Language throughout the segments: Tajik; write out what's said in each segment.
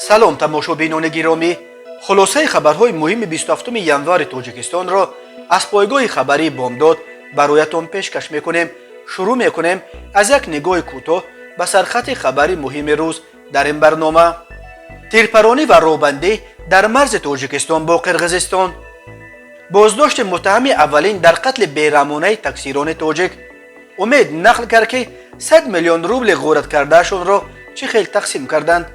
салом тамошобинони гиромӣ, хулосаи хабарҳои муҳими 27 январи тоҷикистонро аз пойгоҳи хабарии бомдод бароятон пешкаш мекунем. шурӯъ мекунем аз як нигоҳи кӯтоҳ ба сархати хабари муҳими рӯз дар ин барнома. тирпаронӣ ва роҳбандӣ дар марзи тоҷикистон бо қирғизистон. боздошти муттаҳами аввалин дар қатли бераҳмонаи таксирони тоҷик. умед нақл кард ки 100 миллион рубли ғорат кардаашонро чӣ хел тақсим карданд.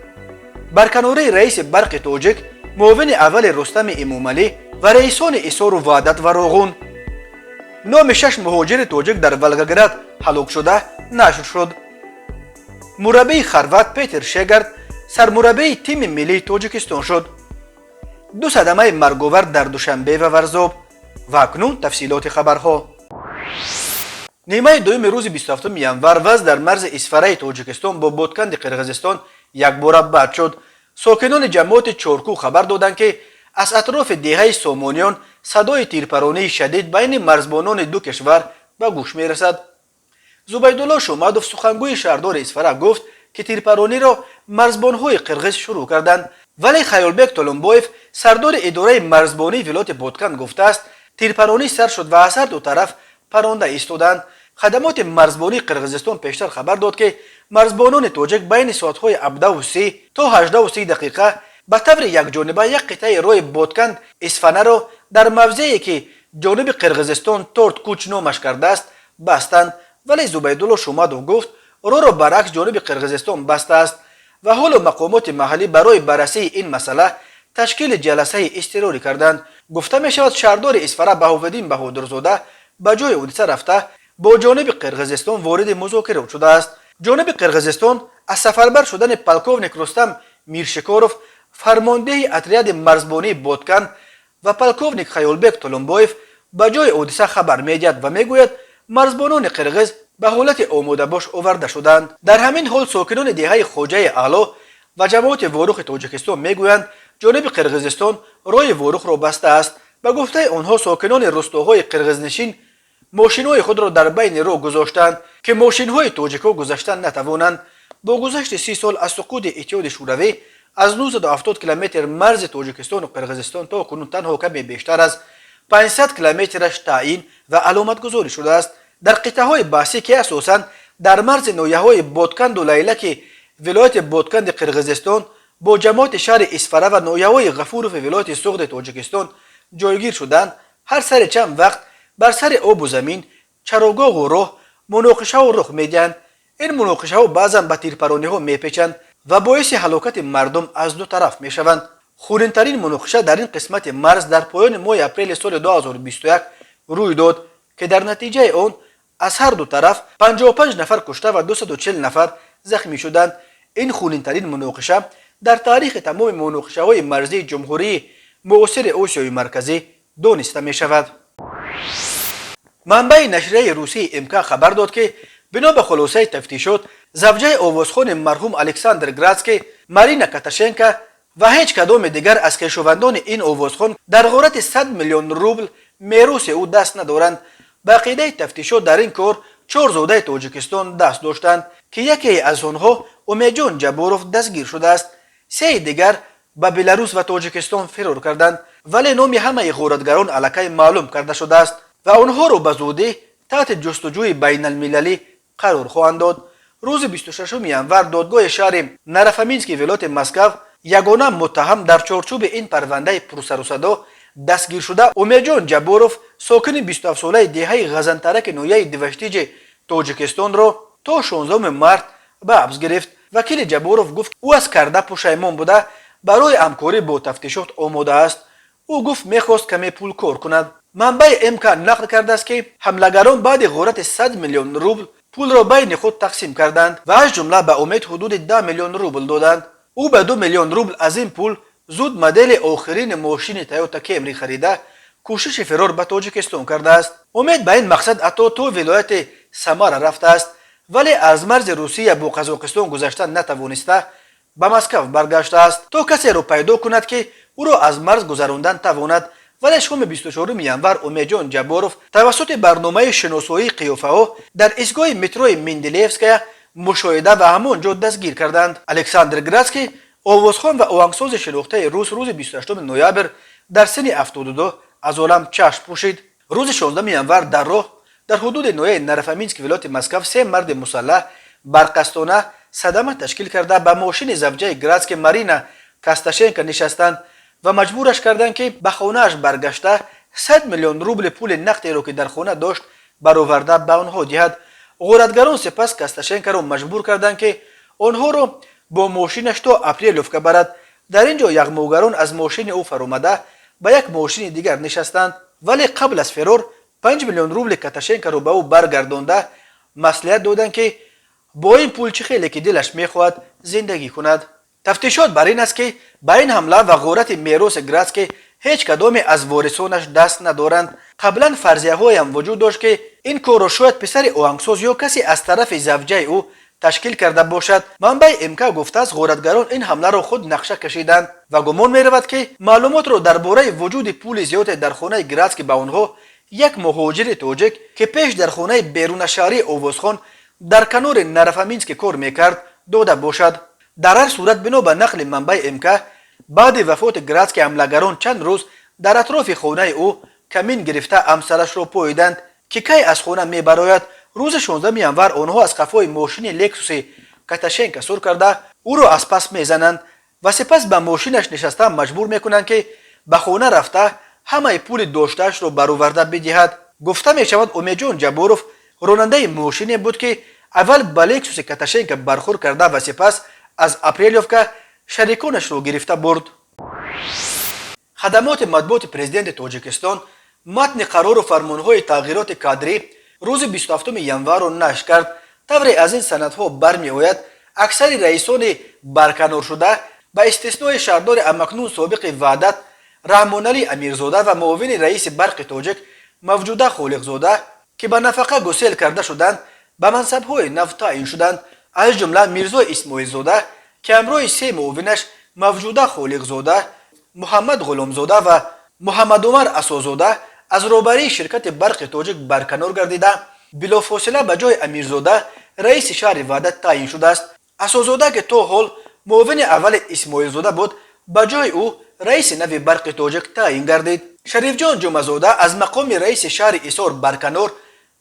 барканории раиси барқи тоҷик, муовини аввали рустами эмомалӣ ва раисони исору ваъдат ва роғун. номи 6 муҳоҷири тоҷик дар волгоград ҳалок шуда нашр шуд. мураббии хорват Петер Шегард сармураббии тими миллии тоҷикистон шуд. ду садамаи марговар дар душанбе ва варзоб. ва акнун тафсилоти хабарҳо. нимаи дуюми рӯзи 27 январ ваз дар марзи исфараи тоҷикистон бо бодканди қирғизистон якбора бад шуд. сокинони ҷамоати чоркӯ хабар доданд ки аз атрофи деҳаи сомониён садои тирпаронии шадид байни марзбонони ду кишвар ба гӯш мерасад. зубайдулло шумадов сухангӯи шаҳрдори исфара гуфт ки тирпарониро марзбонҳои қирғиз шурӯъ карданд, вале Хаёлбек Толумбоев сардори идораи марзбонии вилояти Бодкан гуфтааст тирпаронӣ сар шуд ва аз ҳар ду тараф паронда истоданд. хадамоти марзбонии қирғизистон пештар хабар дод ки марзбонони тоҷик байни соатҳои 17:30 то 18:30 дақиқа ба таври якҷониба як қитъаи роҳи Бодканд Исфанаро дар мавзее ки ҷониби қирғизистон Торт Куч номаш кардааст бастанд, вале Зубайдулло Шумадов гуфт роҳро баръакс ҷониби қирғизистон бастааст ва ҳоло мақомоти маҳаллӣ барои баррасии ин масъала ташкили ҷаласаи изтирорӣ карданд. гуфта мешавад шаҳрдори Исфара Баҳовиддин Баҳодурзода ба ҷои ҳодиса рафта бо ҷониби қирғизистон вориди музокирот шудааст. ҷониби қирғизистон аз сафарбар шудани полковник Рустам Миршикоров, фармондеҳи отряди марзбонии Бодкан ва полковник Хаёлбек Толумбоев ба ҷои ҳодиса хабар медиҳад ва мегӯяд марзбонони қирғиз ба ҳолати омодабош оварда шуданд. дар ҳамин ҳол сокинони деҳаи Хоҷаи Аъло ва ҷамоати Ворухи Тоҷикистон мегӯянд ҷониби қирғизистон роҳи Ворухро бастааст. ба гуфтаи онҳо сокинони рӯстоҳои қирғизнишин мошинҳои худро дар байни роҳ гузоштанд ки мошинҳои тоҷикҳо гузаштан натавонанд. бо гузашти 30 сол аз суқути иттиҳоди шӯравӣ аз 970 километр марзи тоҷикистону қирғизистон то кунун танҳо каме бештар аз 500 километраш таъин ва аломатгузорӣ шудааст. дар қитъаҳои баҳсӣ ки асосан дар марзи ноҳияҳои Бодканду Лайлаки вилояти Бодканди қирғизистон бо ҷамоати шаҳри Исфара ва ноҳияҳои Ғафурови вилояти Суғди Тоҷикистон ҷойгир шуданд. ҳар сари чанд вақт бар сари обу замин, чароғоҳу роҳ муноқишаҳо рух медиҳанд. ин муноқишаҳо баъзан ба тирпарониҳо мепечанд ва боиси ҳалокати мардум аз ду тараф мешаванд. хунинтарин муноқиша дар ин қисмати марз дар поёни моҳи апрели соли 2021 рӯй дод ки дар натиҷаи он аз ҳар ду тараф 55 нафар кушта ва 240 нафар захмӣ шуданд. ин хунинтарин муноқиша дар таърихи тамоми муноқишаҳои марзии ҷумҳурии муосири Осиёи марказӣ дониста мешавад. манбаи нашрияи русии МК хабар дод ки бино ба хулосаи тафтишот завҷаи овозхони марҳум Александр Градский, Марина Каташенко ва ҳеҷ кадоми дигар аз кешовандони ин овозхон дар ғорати 100 миллион рубл мероси ӯ даст надоранд. ба ақидаи тафтишот дар ин кор 4 зодаи Тоҷикистон даст доштанд ки якее аз онҳо Умедҷон Ҷаборов дастгир шудааст. сеи дигар ба Беларус ва Тоҷикистон фирор карданд, вале номи ҳамаи ғоратгарон аллакай маълум карда шудааст ва онҳоро ба зудӣ таҳти ҷустуҷӯи байналмилалӣ қарор хоҳанд дод. рӯзи 26 январ додгоҳи шаҳри Нарафамински вилояти Москав ягона муттаҳам дар чорчӯби ин парвандаи пурсарусадо дастгир шуда Умедҷон Ҷаборов, сокини 27-солаи деҳаи Ғазантараки ноҳияи Диваштиҷи Тоҷикистонро то 16 март ба ҳабс гирифт. вакили Ҷаборов гуфт ӯ аз карда пушаймон буда барои ҳамкорӣ бо тафтишот омода аст. ӯ гуфт мехост каме пул кор кунад. манбаи МК нақл кардааст ки ҳамлагарон баъди ғорати 100 миллион рубл пулро байни худ тақсим карданд ва аз ҷумла ба Умед ҳудуди 10 миллион рубл доданд. ӯ ба 2 миллион рубл аз ин пул зуд модели охирини мошини Toyota Camry харида кӯшиши фирор ба Тоҷикистон кардааст. Умед ба ин мақсад ҳатто то вилояти Самара рафтааст, вале аз марзи Русия бо Қазоқистон гузаштан натавониста ба Москав баргаштааст то касеро пайдо кунад ки ӯро аз марз гузарондан тавонад. вале шоми 24 январ Умедҷон Ҷаборов тавассути барномаи шиносоии қиёфаҳо дар истгоҳи метрои Менделеевская мушоҳида ва ҳамон ҷо дастгир карданд. Александр Градский اووزخان و آهنگساز شناخته روس روز 28 نوامبر در سن 72 از عالم چشم پوشید. روز 16 ینور در راه در حدود نویه نرفامینسک ولایت مسکو سه مرد مسلح برقصدانه صدمه تشکیل کرده به ماشین زوجه گراتسک مارینا کاستاشنکا نشستند و مجبورش کردند که به خانه‌اش برگشته 100 میلیون روبل پول نقدی را که در خانه داشت برآورده به آنها دهد. غارتگران سپس کاستاشنکا را مجبور کردند که آنها را با ماشینش تا اپریلوفکا برد. در اینجا یغماگران از ماشین او فرآمده به یک ماشین دیگر نشستند، ولی قبل از فرار 5 میلیون روبل کاتاشنکا را به او برگردانده مصلحت دادند که با این پول چه خیلی که دلش میخواهد زندگی کند. تفتیشات بر این است که با این حمله و غارت میراث گراتسک هیچ کدام از وارثانش دست ندارند. قبلا فرضیه های هم وجود داشت که این کار را شاید پسر آهنگساز یا کسی از طرف زوجه او تشکیل کرده باشد. منبع امکا گفته است غارتگران این حمله را خود نقشه کشیدند و گمان می‌رود که معلومات را درباره وجود پول زیاد در خانه گراتسک به آنها یک مهاجر تاجیک که پیش در خانه بیرون شهری اووزخان در کنار نرفامینسک کار میکرد داده باشد. در هر صورت بنا به نقل منبع امکا بعد وفات گراتسک حملهگران چند روز در اطراف خانه او کمین گرفته همسرش را پویدند که کی از خانه میبراید. روز 16 ینور آنها از قفای ماشین لکسوس کاتاشنکا سر کرده او را از پس میزنند و سپس به ماشینش نشسته مجبور میکنند که به خانه رفته همه پول داشتهاش را برآورده بدهد. گفته میشود امیدجان جباروف راننده ماشین بود که اول به لکسوس کاتاشنکا برخورد کرده و سپس از اپریلوفکا شریکانش را گرفته برد. خدمات مطبوعات پرزیدنت تاجیکستان متن قرار و فرمانهای تغییرات کادری روز 27 ینور را نشر کرد. طوری از این سندها برمیآید اکثر رئیسان برکنار شده به استثنای شهردار امکنون سابق وحدت رحمانعلی امیرزاده و معاون رئیس برق تاجیک موجوده خالقزاده که به نفقه گسیل کرده شدند به منصب‌های نو تعیین شدند، از جمله میرزا اسماعیل زاده که همراه سه معاونش موجوده خالقزاده، محمد غلامزاده و محمد عمر اساسزاده از روبری شرکت برق تاجیک برکنار گردیده بلافاصله به جای امیرزاده رئیس شهر وحدت تعیین شده است. اساسزاده که تا حال معاون اول اسماعیل زاده بود به جای او رئیس نو برق تاجیک تعیین گردید. شریف جان جمعزاده از مقام رئیس شهر ایسار برکنار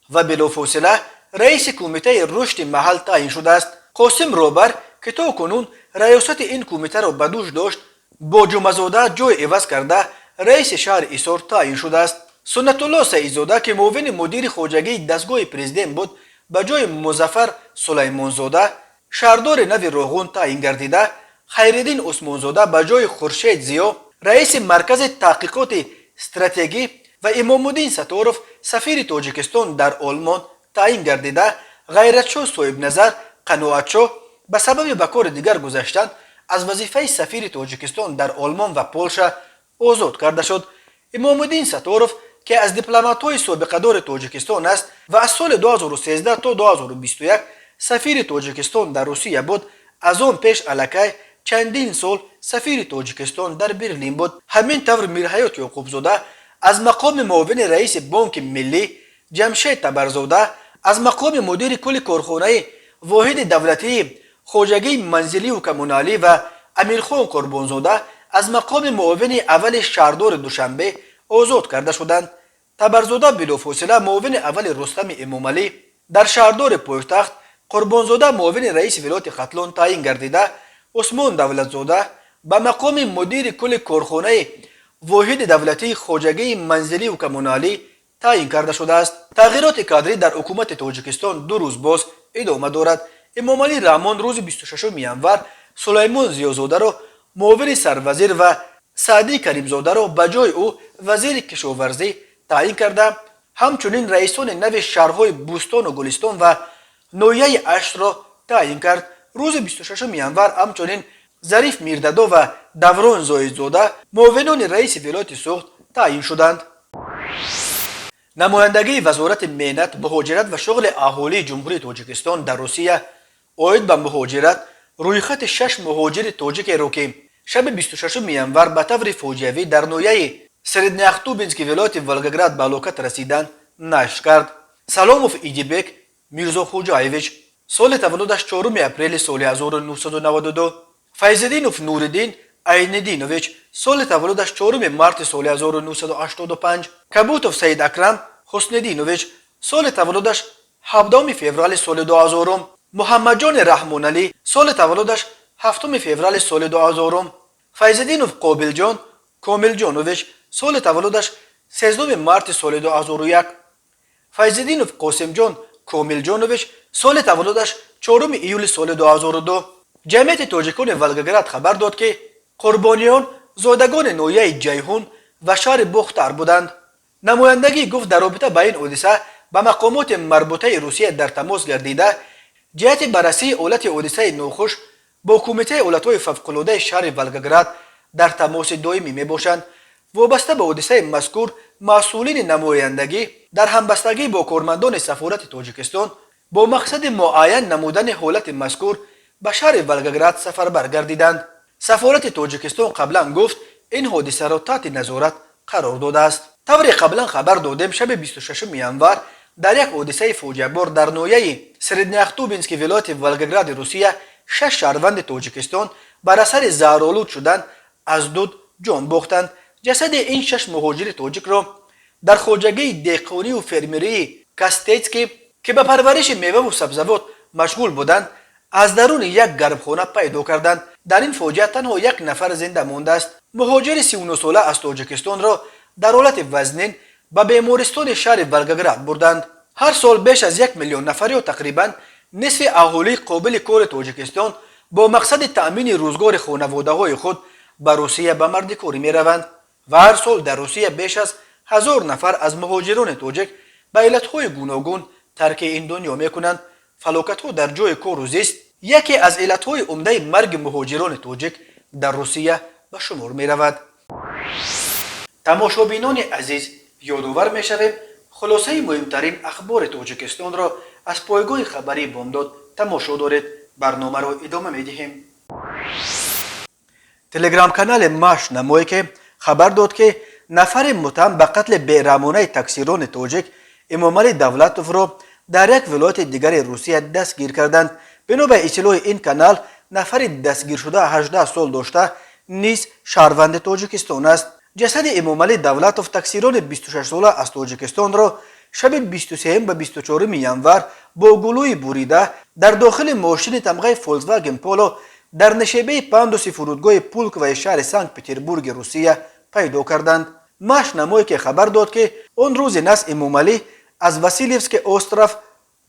و بلافاصله رئیس کمیته رشد محل تعیین شده است. قاسم روبر که تا کنون ریاست این کمیته را به دوش داشت با جمعزاده جای عوض کرده رئیس شهر ایسار تعیین شده است. سنت الله سعیدزاده که معاون مدیر خواجگی دستگاه پرزیدنت بود به جای مظفر سلیمانزاده شهردار نو روغون تعیین گردیده. خیرالدین عثمانزاده به جای خورشید زیا رئیس مرکز تحقیقات استراتژی و امامالدین ستارف سفیر تاجیکستان در آلمان تعیین گردیده. غیرتشاه صاحب نظر قناعتشاه به سبب به کار دیگر گذشتن از وظیفه سفیر تاجیکستان در آلمان و پولشا آزاد کرده شد. امامالدین ستارف که از دیپلمات‌های سابقه‌دار تاجیکستان است و از سال 2013 تا 2021 سفیر تاجیکستان در روسیه بود، از آن پیش الکی چندین سال سفیر تاجیکستان در برلین بود. همین طور میرحیات یعقوبزاده از مقام معاون رئیس بانک ملی، جمشید تبرزاده از مقام مدیر کل کارخانه واحد دولتی خواجگی منزلی و کمونالی و امیرخان قربانزاده از مقام معاون اول شهردار دوشنبه آزاد کرده شدند. تبرزاده بلافاصله معاون اول رستم امامعلی در شهردار پایتخت، قربانزاده معاون رئیس ولایت ختلان تعیین گردیده. عثمان دولتزاده به مقام مدیر کل کارخانه واحد دولتی خواجگی منزلی و کمونالی تعیین کرده شده است. تغییرات کادری در حکومت تاجیکستان 2 روز باز ادامه دارد. امامعلی رحمان روز 26 ینور سلیمان زیازاده را معاون سروزیر و سعدی کریمزاده را به جای او وزیر کشاورزی تعیین کرده. همچنین رئیسان نو شهرهای بوستان و گلستان و نویه اشت را تعیین کرد. روز 26 ینور همچنین ظریف میردادا و دوران زایدزاده معاونان رئیس ولایت سوخت تعیین شدند. نمایندگی وزارت مهنت، مهاجرت و شغل اهالی جمهوری تاجیکستان در روسیه عاید به مهاجرت رویخط 6 مهاجر تاجیک را که شب 26 ینور به طور فاجعه‌ای در نویه سردنیاختوبینسک ولایت ولگاگراد به هلاکت رسیدند نشر کرد. سلاموف ایدیبک میرزا خوجایویچ سال تولدش 4 اپریل سال 1992 فیض‌الدینوف نوردین عین‌الدینویچ سال تولدش 4 مارس سال 1985. کبوتوف سید اکرم حسن‌الدینویچ سال تولدش 17 فوریه سال 2000. محمد جان رحمان علی سال تولدش 7 فوریه سال 2000. فیض‌الدینوف قابل جان کامل جانویچ سال تولدش 13 مارس سال 2001. فیض‌الدینوف قاسم جان کامل جانویچ سال تولدش 4 ایول سال 2002. جمعیت تاجیکان ولگراد خبر داد که قربانیان زادگان نویه جیهون و شهر بختر بودند. نمایندگی گفت در رابطه با این حادثه با مقامات مربوطه روسیه در تماس گردیده جهت بررسی حالت حادثه ناخوش با کمیته حالتهای فوق‌العاده شهر ولگراد در تماس دائمی میباشند. وابسته به حادثه مذکور مسئولین نمایندگی در همبستگی با کارمندان سفارت تاجیکستان با مقصد معین نمودن حالت مذکور به شهر ولگراد سفربر گردیدند. سفارت تاجیکستان قبلا گفت این حادثه را تحت نظارت قرار داده است. طوری قبلا خبر دادیم شب 26 ینور در یک حادثه فاجعه بار در ناحیه سردنیختوبینسک ولایت ولگراد روسیه 6 شهروند تاجیکستان بر اثر زهرآلود شدن از دود جان باختند. جسد این 6 مهاجر تاجیک را در خواجگی دهقانی و فرمری کاستیتسکی که به پرورش میوه و سبزیجات مشغول بودند از درون یک گرمخانه پیدا کردند. در این فاجعه تنها یک نفر زنده مانده است. مهاجر 39 ساله از تاجیکستان را در حالت وزنین به بیمارستان شهر ولگراد بردند. هر سال بیش از 1 میلیون نفر یا تقریبا نصف اهالی قابل کار تاجیکستان با مقصد تأمین روزگار خانواده‌های خود به روسیه به مردکاری می روند و هر سال در روسیه بیش از 1000 نفر از مهاجران تاجیک به علتهای گوناگون ترک این دنیا می کنند. فلاکت‌ها در جای کار و زیست یکی از علتهای عمده مرگ مهاجران تاجیک در روسیه به شمار می رود. تماشابینان عزیز یادآور می شویم خلاصه مهمترین اخبار تاجیکستان را از پایگاه خبری بامداد تماشا دارید. برنامه را ادامه می دهیم. تلگرام کانال ماش نمایی که خبر داد که نفر متهم به قتل بیرحمانه تکثیران تاجیک امامعلی دولتوف را در یک ولایت دیگر روسیه دستگیر کردند. بنا به اطلاع این کانال نفر دستگیر شده 18 سال داشته نیز شهروند تاجیکستان است. جسد امامعلی دولتوف تکثیران 26 ساله از تاجیکستان را شب 23 و 24 ینور با گلوی بریده در داخل ماشین تمغه فولکسواگن پولو در نشیبه پاندوسی فرودگاه پولک و شهر سنت پتربورگ روسیه پیدا کردند. ماش نمایی که خبر داد که آن روز نصر امامعلی از واسیلیفسک استراف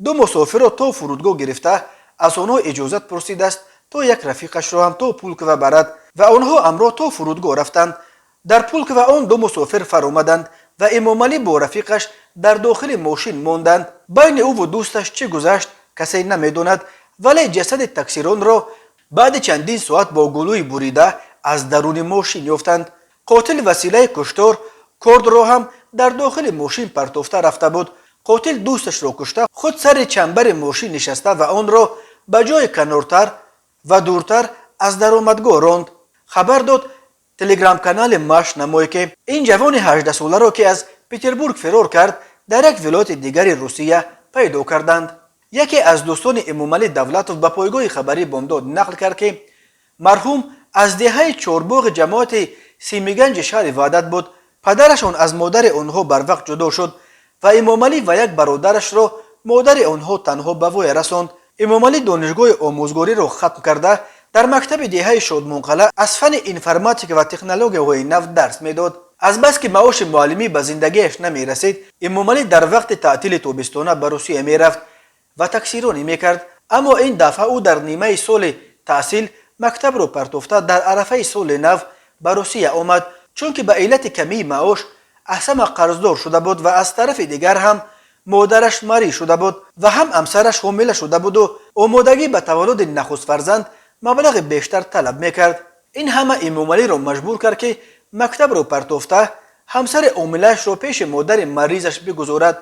2 مسافر را تا فرودگاه گرفته از آنها اجازت پرسیده است تا یک رفیقش را هم تا پولک و برد و آنها همراه تا فرودگاه رفتند. در پولک و آن 2 مسافر فرآمدند و امامعلی با رفیقش در داخل ماشین ماندند. بین او و دوستش چه گذشت کسی نمیداند، ولی جسد تکثیران را بعد چندین ساعت با گلوی بریده از درون ماشین یافتند. قاتل وسیله کشتار کرد را هم در داخل ماشین پرتافته رفته بود. قاتل دوستش را کشته خود سر چنبر ماشین نشسته و آن را به جای کنارتر و دورتر از درآمدگاه راند. خبر داد تلگرام کانال ماش نمایی که این جوان 18 ساله را که از پتربورگ فرار کرد در یک ولایت دیگر روسیه پیدا کردند. یکی از دوستان امامعلی دولتوف به پایگاه خبری بامداد نقل کرد که مرحوم از دهه چهارباغ جماعت سیمیگنج شهر وحدت بود. پدرشان از مادر آنها بر وقت جدا شد و امامعلی و یک برادرش را مادر آنها تنها به وی رساند. امامعلی دانشگاه آموزگاری را ختم کرده در مکتب دهه شادمانقلعه از فن انفرماتیک و تکنولوژی نو درس میداد. از بس که معاش معلمی به زندگیش نمی رسید امامعلی در وقت تعطیل تابستانه به روسیه می رفت و تکثیرانی می کرد. اما این دفعه او در نیمه سال تحصیل مکتب را پرتافته در عرفه سال نو به روسیه آمد، چون که به علت کمی معاش احسم قرضدار شده بود و از طرف دیگر هم مادرش مریض شده بود و هم همسرش حامله شده بود و آمادگی به تولد نخست فرزند مبلغ بیشتر طلب میکرد. این همه امامعلی را مجبور کرد که مکتب را پرتافته همسر حامله‌اش را پیش مادر مریضش بگذارد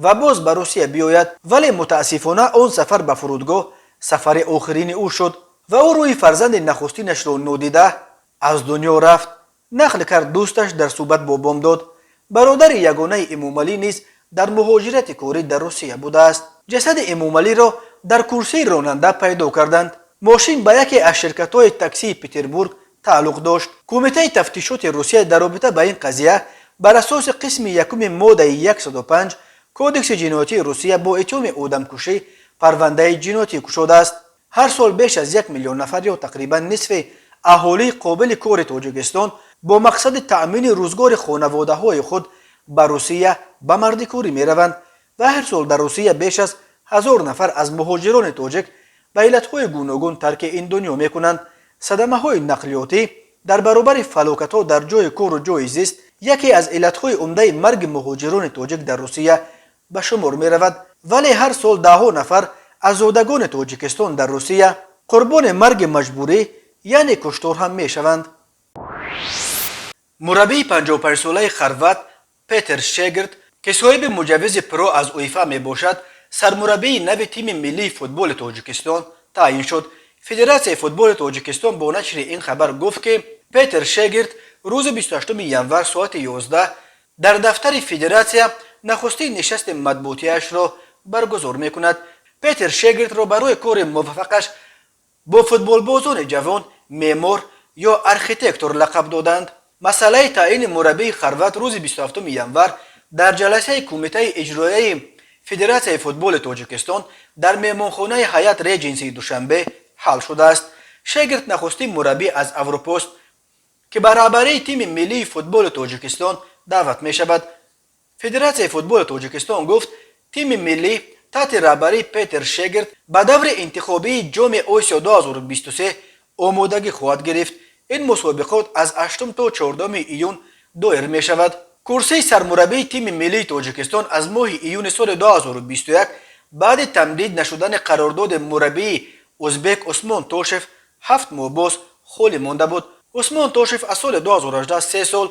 و باز به روسیه بیاید. ولی متاسفانه آن سفر به فرودگاه سفر آخرین او شد و او روی فرزند نخستینش را نادیده از دنیا رفت. نقل کرد دوستش در صحبت با بامداد. برادر یگانه امامعلی نیز در مهاجرت کاری در روسیه بوده است. جسد امامعلی را در کرسی راننده پیدا کردند. ماشین به یکی از شرکت‌های تاکسی پتربورگ تعلق داشت. کمیته تفتیشات روسیه در رابطه با این قضیه بر اساس قسم یکم ماده 105 کودکس جنایتی روسیه با اتهام آدمکشی پرونده جنایتی گشوده است. هر سال بیش از 1 میلیون نفر یا تقریبا نصف اهالی قابل کار تاجیکستان با مقصد تأمین روزگار خانواده‌های خود به روسیه به مردکاری می‌روند و هر سال در روسیه بیش از 1000 نفر از مهاجران تاجیک به علت‌های گوناگون ترک این دنیا می‌کنند. صدمه‌های نقلیاتی در برابر فلاکت‌ها در جای کار و جای زیست یکی از علت‌های عمده مرگ مهاجران تاجیک در روسیه به شمار می‌رود، ولی هر سال ده‌ها نفر از زادگان تاجیکستان در روسیه قربان مرگ مجبوری یعنی کشتار هم می‌شوند. مربی 55 ساله خروات پیتر شگرت که صاحب مجوز پرو از اویفا می باشد سرمربی نو تیم ملی فوتبال تاجیکستان تعیین شد. فدراسیون فوتبال تاجیکستان با نشر این خبر گفت که پیتر شگرت روز 28 ژانویه ساعت 11 در دفتر فدراسیون نخستین نشست مطبوعاتیش را برگزار می‌کند. پیتر شگرت را برای کار موفقش با فوتبال بازان جوان معمار یا آرکیتکتور لقب دادند. مسئله تعیین مربی خروات روز 27 ژانویه در جلسه کمیته اجرایی فدراسیون فوتبال تاجیکستان در مهمانخانه هیئت ریجنسی دوشنبه حل شده است. شگرت نخستین مربی از اورپاست که به رهبری تیم ملی فوتبال تاجیکستان دعوت می شود. فدراسیون فوتبال تاجیکستان گفت تیم ملی تحت رهبری پیتر شگرت به دور انتخابی جام آسیا 2023 آمادگی خواهد گرفت. این مسابقات از 8 تا 14 ایون دایر می شود. کرسی سرمربی تیم ملی تاجیکستان از ماه ایون سال 2021 بعد تمدید نشدن قرارداد مربی ازبک عثمان توشف 7 ماه باز خالی مانده بود. عثمان توشف از سال 2018 3 سال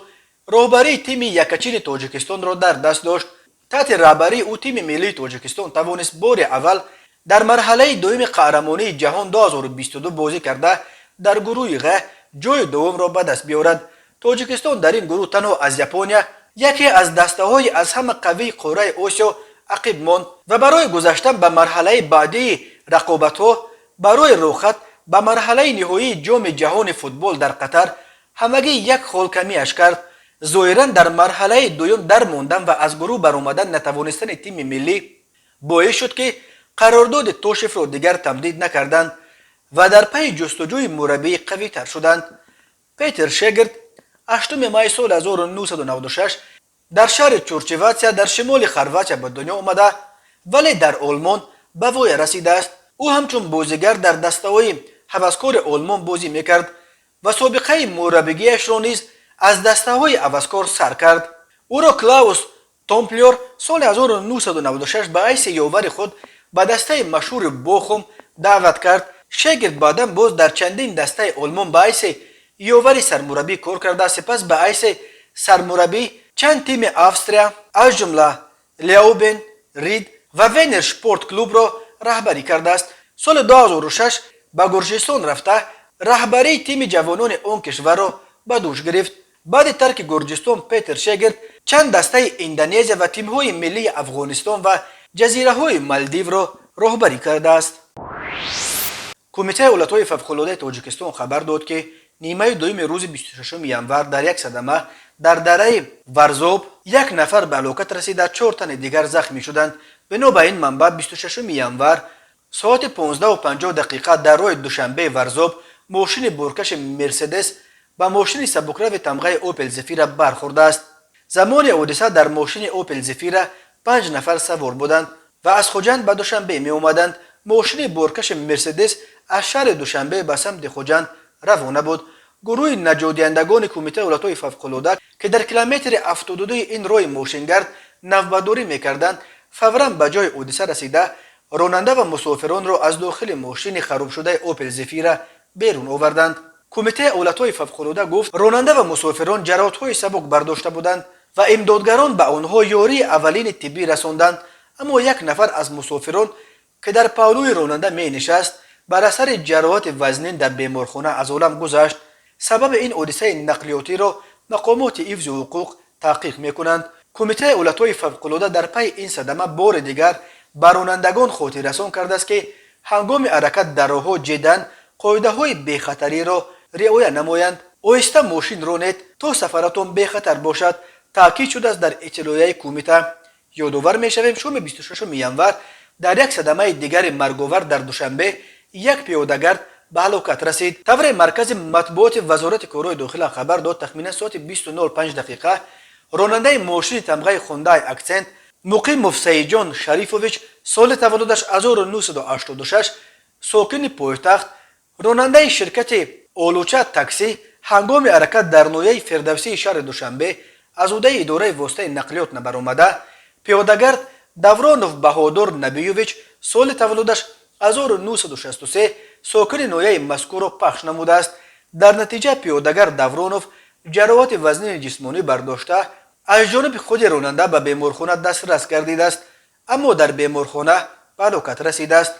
رهبری تیم یکچین تاجیکستان را در دست داشت. تحت رهبری او تیم ملی تاجیکستان توانست بار اول در مرحله دوم قهرمانی جهان 2022 بازی کرده در گروه غ جای دوم را به دست بیاورد. تاجیکستان در این گروه تنها از ژاپنیا یکی از دسته‌های از همه قوی قاره آسیا عقب ماند و برای گذشتن به مرحله بعدی رقابت‌ها برای روخت به مرحله نهایی جام جهان فوتبال در قطر همگی یک خال کمیش کرد. ظاهراً در مرحله دوم در ماندن و از گروه برآمدن نتوانستن تیم ملی باعث شد که قرارداد توشف را دیگر تمدید نکردند و در پی جستجوی مربی قوی تر شدند. پیتر شگرت 8 می سال 1996 در شهر چورچواتسیا در شمال خرواتیا به دنیا آمده ولی در آلمان به وای رسیده است. او همچون بازیگر در دسته‌های هوسکار آلمان بازی میکرد و سابقه مربیگیش را نیز از دسته‌های هوسکار سر کرد. او را کلاوس تامپلیور سال 1996 به حیث یاور خود به دسته مشهور بوخوم دعوت کرد. شگرت بعدا باز در چندین دسته آلمان به حیث یاور سرمربی کار کرده، سپس به حیث سرمربی چند تیم آستریا از جمله لیاوبن، رید و وینر شپورت کلوب را رهبری کرده است. سال 2006 به گرجستان رفته رهبری تیم جوانان آن کشور را به دوش گرفت. بعد ترک گرجستان پیتر شگرت چند دسته اندونزیا و تیم‌های ملی افغانستان و جزیره‌های مالدیو را رهبری کرده است. کمیته ایالت‌های فوق‌العاده تاجیکستان خبر داد که نیمه دوم روز 26 ژانویه در یک صدمه در دره ورزوب یک نفر به هلاکت رسیده، 4 تن دیگر زخمی شدند. بنا به این منبع 26 ژانویه ساعت 15:50 در راه دوشنبه ورزوب ماشین بورکش مرسدس با ماشین سبکرو تمغه اوپل زفیرا برخورده است. زمان حادثه در ماشین اوپل زفیرا 5 نفر سوار بودند و از خوجند به دوشنبه می آمدند. ماشین بورکش مرسدس از شهر دوشنبه به سمت خوجند روانه بود. گروه نجات‌دهندگان کمیته ایالت‌های فوق‌العاده که در کیلومتر 72 این راه ماشینگرد نوبرداری می‌کردند فوراً به جای حادثه رسیده راننده و مسافران را از داخل ماشین خراب شده اوپل زفیرا بیرون آوردند. کمیته ایالت‌های فوق‌العاده گفت راننده و مسافران جراحت‌های سبک برداشته بودند و امدادگران به آنها یاری اولین طبی رساندند، اما یک نفر از مسافران که در پهلوی راننده می نشست بر اثر جراحات وزنین در بیمارخانه از عالم گذشت. سبب این حادثه نقلیاتی را مقامات حفظ حقوق تحقیق می‌کنند. کمیته ایالت‌های فوق‌العاده در پی این صدمه بار دیگر به رانندگان خاطر رسان کرده است که هنگام حرکت در راه‌ها جداً قاعده‌های بی‌خطری را رعایت نمایند. آهسته ماشین رانید تا سفرتان بی‌خطر باشد. تاکید شده است در اطلاعیه کمیته. یادآور می‌شویم شام 26 ینور در یک صدمه دیگر مرگ‌آور در دوشنبه یک پیاده‌گرد به هلاکت رسید. طور مرکز مطبوعات وزارت کارهای داخل خبر داد تخمینا ساعت 20:05 دقیقه راننده ماشین تمغه خوندای اکسنت مقیم مفسیجان شریفوویچ سال تولدش 1986 ساکن پایتخت راننده شرکت آلوچه تاکسی هنگام حرکت در نویه فردوسی شهر دوشنبه از عهده اداره واسطه نقلیات نبرآمده پیاده‌گرد دورانوف بهادر نبیوویچ سال تولدش 1963 ساکن نویه مذکور را پخش نموده است. در نتیجه پیاده‌گرد دورانوف جراحات وزنی جسمانی برداشته از جانب خود راننده به بیمارخانه دسترس گردیده است، اما در بیمارخانه به هلاکت رسیده است.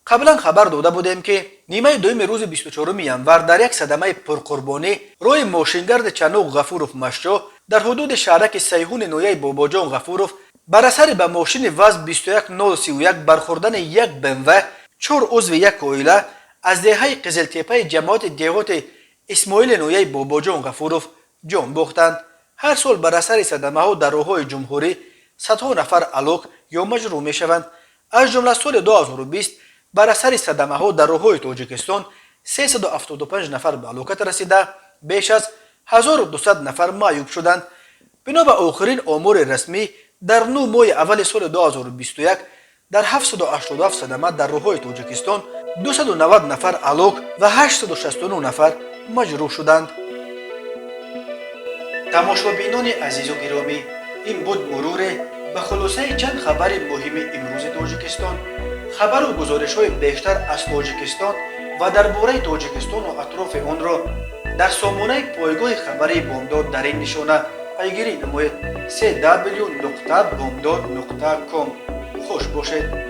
قبلا خبر داده بودیم که نیمه دوم روز 24 ینور در یک صدمه پرقربانی روی ماشینگرد چنوق غفوروف مشجع در حدود شهرک سیهون نویه باباجان غفوروف بر اثر به ماشین وز 21031 برخوردن یک BMW 4 عضو یک عائله از دهه قزلتیپه جماعت دیهات اسماعیل نویه باباجان غفوروف جان باختند. هر سال بر اثر صدمه ها در راههای جمهوری صدها نفر هلاک یا مجروح می شوند. از جمله سال 2020 بر اثر صدمه ها در راههای تاجیکستان 375 نفر به هلاکت رسیده، بیش از 1200 نفر معیوب شدند. بنا به آخرین آمار رسمی در 9 ماه اول سال 2021 در 787 صدمه در راههای تاجیکستان 290 نفر هلاک و 869 نفر مجروح شدند. تماشابینان عزیز و گرامی، این بود مرور به خلاصه چند خبر مهم امروز تاجیکستان. خبر و گزارش های بیشتر از تاجیکستان و درباره تاجیکستان و اطراف آن را در سامانه پایگاه خبری بامداد در این نشانه پیگیری نمایید: www.bamdad.com. خوش باشید.